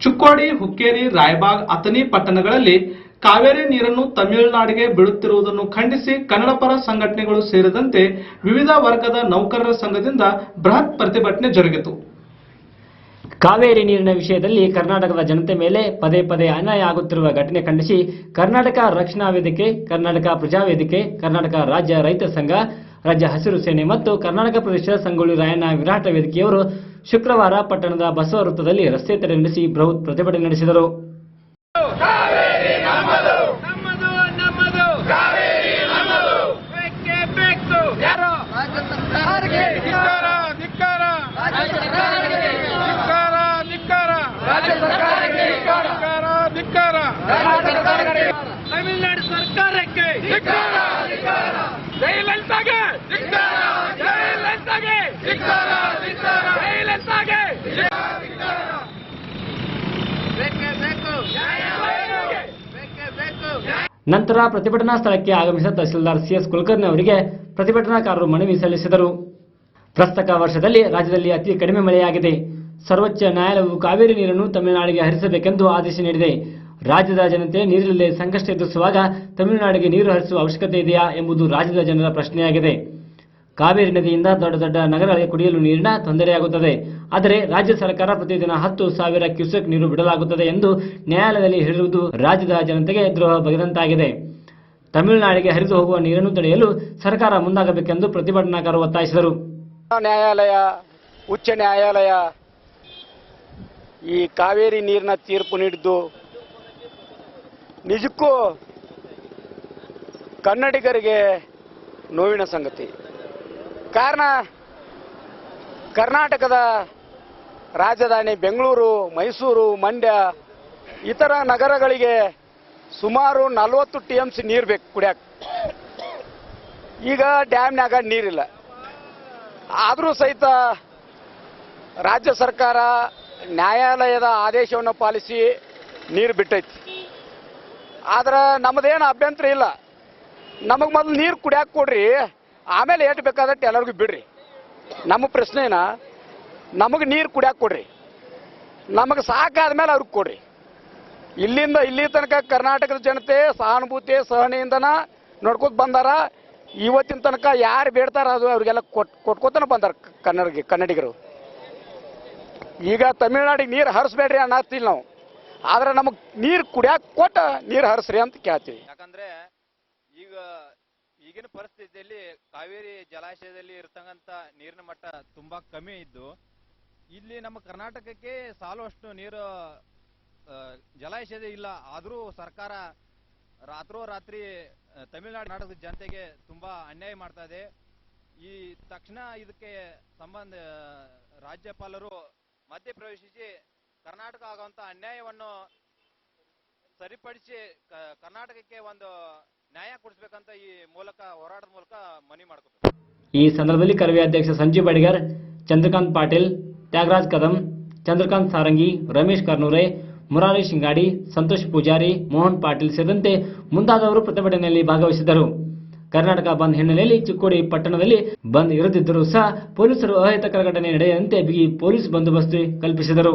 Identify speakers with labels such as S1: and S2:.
S1: ಚಿಕ್ಕೋಡಿ, ಹುಕ್ಕೇರಿ, ರಾಯಬಾಗ್, ಅಥಣಿ ಪಟ್ಟಣಗಳಲ್ಲಿ ಕಾವೇರಿ ನೀರನ್ನು ತಮಿಳುನಾಡಿಗೆ ಬಿಡುತ್ತಿರುವುದನ್ನು ಖಂಡಿಸಿ ಕನ್ನಡಪರ ಸಂಘಟನೆಗಳು ಸೇರಿದಂತೆ ವಿವಿಧ ವರ್ಗದ ನೌಕರರ ಸಂಘದಿಂದ ಬೃಹತ್ ಪ್ರತಿಭಟನೆ ಜರುಗಿತು.
S2: ಕಾವೇರಿ ನೀರಿನ ವಿಷಯದಲ್ಲಿ ಕರ್ನಾಟಕದ ಜನತೆ ಮೇಲೆ ಪದೇ ಪದೇ ಅನ್ಯಾಯ ಆಗುತ್ತಿರುವ ಘಟನೆ ಖಂಡಿಸಿ ಕರ್ನಾಟಕ ರಕ್ಷಣಾ ವೇದಿಕೆ, ಕರ್ನಾಟಕ ಪ್ರಜಾ ವೇದಿಕೆ, ಕರ್ನಾಟಕ ರಾಜ್ಯ ರೈತ ಸಂಘ, ರಾಜ್ಯ ಹಸಿರು ಸೇನೆ ಮತ್ತು ಕರ್ನಾಟಕ ಪ್ರದೇಶ ಸಂಗೊಳ್ಳಿ ರಾಯಣ್ಣ ವಿರಾಟ ವೇದಿಕೆಯವರು ಶುಕ್ರವಾರ ಪಟ್ಟಣದ ಬಸವ ವೃತ್ತದಲ್ಲಿ ರಸ್ತೆ ತಡೆ ನಡೆಸಿ ಬೃಹತ್ ಪ್ರತಿಭಟನೆ ನಡೆಸಿದರು.
S3: ತಮಿಳುನಾಡು ಸರ್ಕಾರಕ್ಕೆ ಜಯಲಲಿತಾಗೆ
S2: ನಂತರ ಪ್ರತಿಭಟನಾ ಸ್ಥಳಕ್ಕೆ ಆಗಮಿಸಿದ ತಹಸೀಲ್ದಾರ್ ಸಿಎಸ್ ಕುಲಕರ್ಣಿ ಅವರಿಗೆ ಪ್ರತಿಭಟನಾಕಾರರು ಮನವಿ ಸಲ್ಲಿಸಿದರು. ಪ್ರಸಕ್ತ ವರ್ಷದಲ್ಲಿ ರಾಜ್ಯದಲ್ಲಿ ಅತಿ ಕಡಿಮೆ ಮಳೆಯಾಗಿದೆ. ಸರ್ವೋಚ್ಚ ನ್ಯಾಯಾಲಯವು ಕಾವೇರಿ ನೀರನ್ನು ತಮಿಳುನಾಡಿಗೆ ಹರಿಸಬೇಕೆಂದು ಆದೇಶ ನೀಡಿದೆ. ರಾಜ್ಯದ ಜನತೆ ನೀರಿಲ್ಲದೆ ಸಂಕಷ್ಟ ಎದುರಿಸುವಾಗ ತಮಿಳುನಾಡಿಗೆ ನೀರು ಹರಿಸುವ ಅವಶ್ಯಕತೆ ಇದೆಯಾ ಎಂಬುದು ರಾಜ್ಯದ ಜನರ ಪ್ರಶ್ನೆಯಾಗಿದೆ. ಕಾವೇರಿ ನದಿಯಿಂದ ದೊಡ್ಡ ದೊಡ್ಡ ನಗರಗಳಿಗೆ ಕುಡಿಯಲು ನೀರಿನ ತೊಂದರೆಯಾಗುತ್ತದೆ. ಆದರೆ ರಾಜ್ಯ ಸರ್ಕಾರ ಪ್ರತಿದಿನ 10,000 ಕ್ಯೂಸೆಕ್ ನೀರು ಬಿಡಲಾಗುತ್ತದೆ ಎಂದು ನ್ಯಾಯಾಲಯದಲ್ಲಿ ಹೇಳಿರುವುದು ರಾಜ್ಯದ ಜನತೆಗೆ ದ್ರೋಹ ಬಗೆದಂತಾಗಿದೆ. ತಮಿಳುನಾಡಿಗೆ ಹರಿದು ಹೋಗುವ ನೀರನ್ನು ತಡೆಯಲು ಸರ್ಕಾರ ಮುಂದಾಗಬೇಕೆಂದು ಪ್ರತಿಭಟನಾಕಾರರು ಒತ್ತಾಯಿಸಿದರು.
S4: ನ್ಯಾಯಾಲಯ, ಉಚ್ಚ ನ್ಯಾಯಾಲಯ ಈ ಕಾವೇರಿ ನೀರಿನ ತೀರ್ಪು ನೀಡಿದ್ದು ನಿಜಕ್ಕೂ ಕನ್ನಡಿಗರಿಗೆ ನೋವಿನ ಸಂಗತಿ. ಕಾರಣ ಕರ್ನಾಟಕದ ರಾಜಧಾನಿ ಬೆಂಗಳೂರು, ಮೈಸೂರು, ಮಂಡ್ಯ ಇತರ ನಗರಗಳಿಗೆ ಸುಮಾರು 40 TMC ನೀರು ಬೇಕು ಕುಡಿಯಕ್ಕೆ. ಈಗ ಡ್ಯಾಮ್ನಾಗ ನೀರಿಲ್ಲ. ಆದರೂ ಸಹಿತ ರಾಜ್ಯ ಸರ್ಕಾರ ನ್ಯಾಯಾಲಯದ ಆದೇಶವನ್ನು ಪಾಲಿಸಿ ನೀರು ಬಿಟ್ಟೈತಿ. ಆದ್ರೆ ನಮ್ಮದೇನು ಅಭ್ಯಂತರ ಇಲ್ಲ. ನಮಗೆ ಮೊದಲು ನೀರು ಕುಡಿಯಕ್ಕೆ ಕೊಡ್ರಿ, ಆಮೇಲೆ ಎಷ್ಟು ಬೇಕಾದಟ್ಟು ಎಲ್ಲರಿಗೂ ಬಿಡ್ರಿ. ನಮ್ಮ ಪ್ರಶ್ನೆನ ನಮಗೆ ನೀರು ಕುಡಿಯಕ್ಕೆ ಕೊಡ್ರಿ, ನಮಗೆ ಸಾಕಾದ್ಮೇಲೆ ಅವ್ರಿಗೆ ಕೊಡ್ರಿ. ಇಲ್ಲಿಂದ ಇಲ್ಲಿ ತನಕ ಕರ್ನಾಟಕದ ಜನತೆ ಸಹಾನುಭೂತಿ ಸಹನೆಯಿಂದನ ನೋಡ್ಕೊತ ಬಂದಾರ. ಇವತ್ತಿನ ತನಕ ಯಾರು ಬೇಡ್ತಾರ ಅದು ಅವ್ರಿಗೆಲ್ಲ ಕೊಟ್ಕೋತಾನೆ ಬಂದಾರ ಕನ್ನಡಿಗರು. ಈಗ ತಮಿಳುನಾಡಿಗೆ ನೀರು ಹರಿಸ್ಬೇಡ್ರಿ ಅನ್ನತ್ತೀವಿ ನಾವು, ಆದ್ರೆ ನಮಗೆ ನೀರು ಕುಡಿಯಕ್ಕೆ ಕೊಟ್ಟ ನೀರು ಹರಿಸ್ರಿ ಅಂತ ಕೇಳ್ತೀವಿ.
S5: ಯಾಕಂದ್ರೆ ಈಗಿನ ಪರಿಸ್ಥಿತಿಯಲ್ಲಿ ಕಾವೇರಿ ಜಲಾಶಯದಲ್ಲಿ ಇರ್ತಕ್ಕಂಥ ನೀರಿನ ಮಟ್ಟ ತುಂಬಾ ಕಮ್ಮಿ ಇದ್ದು ಇಲ್ಲಿ ನಮ್ಮ ಕರ್ನಾಟಕಕ್ಕೆ ಸಾಲುವಷ್ಟು ನೀರು ಜಲಾಶಯದ ಇಲ್ಲ. ಆದರೂ ಸರ್ಕಾರ ರಾತ್ರೋರಾತ್ರಿ ತಮಿಳುನಾಡು ಜನತೆಗೆ ತುಂಬಾ ಅನ್ಯಾಯ ಮಾಡ್ತಾ ಇದೆ. ಈ ತಕ್ಷಣ ಇದಕ್ಕೆ ಸಂಬಂಧ ರಾಜ್ಯಪಾಲರು ಮಧ್ಯಪ್ರವೇಶಿಸಿ ಕರ್ನಾಟಕ ಆಗುವಂತ ಅನ್ಯಾಯವನ್ನು ಸರಿಪಡಿಸಿ ಕರ್ನಾಟಕಕ್ಕೆ ಒಂದು ನ್ಯಾಯ ಕೊಡಿಸಬೇಕಂತ ಈ ಮೂಲಕ ಹೋರಾಟದ ಮೂಲಕ ಮನವಿ ಮಾಡ್ಕೊತಾರೆ.
S2: ಈ ಸಂದರ್ಭದಲ್ಲಿ ಕರವೇ ಅಧ್ಯಕ್ಷ ಸಂಜೀವ್ ಬಡಿಗರ್, ಚಂದ್ರಕಾಂತ್ ಪಾಟೀಲ್, ತ್ಯಾಗರಾಜ್ ಕದಂ, ಚಂದ್ರಕಾಂತ್ ಸಾರಂಗಿ, ರಮೇಶ್ ಕರ್ನೂರೆ, ಮುರಾರಿ ಶಿಂಗಾಡಿ, ಸಂತೋಷ್ ಪೂಜಾರಿ, ಮೋಹನ್ ಪಾಟೀಲ್ ಸೇರಿದಂತೆ ಮುಂತಾದವರು ಪ್ರತಿಭಟನೆಯಲ್ಲಿ ಭಾಗವಹಿಸಿದ್ದರು. ಕರ್ನಾಟಕ ಬಂದ್ ಹಿನ್ನೆಲೆಯಲ್ಲಿ ಚಿಕ್ಕೋಡಿ ಪಟ್ಟಣದಲ್ಲಿ ಬಂದ್ ಇರದಿದ್ದರೂ ಸಹ ಪೊಲೀಸರು ಅಹಿತಕರ ಘಟನೆ ನಡೆಯದಂತೆ ಬಿಗಿ ಪೊಲೀಸ್ ಬಂದೋಬಸ್ತ್ ಕಲ್ಪಿಸಿದರು.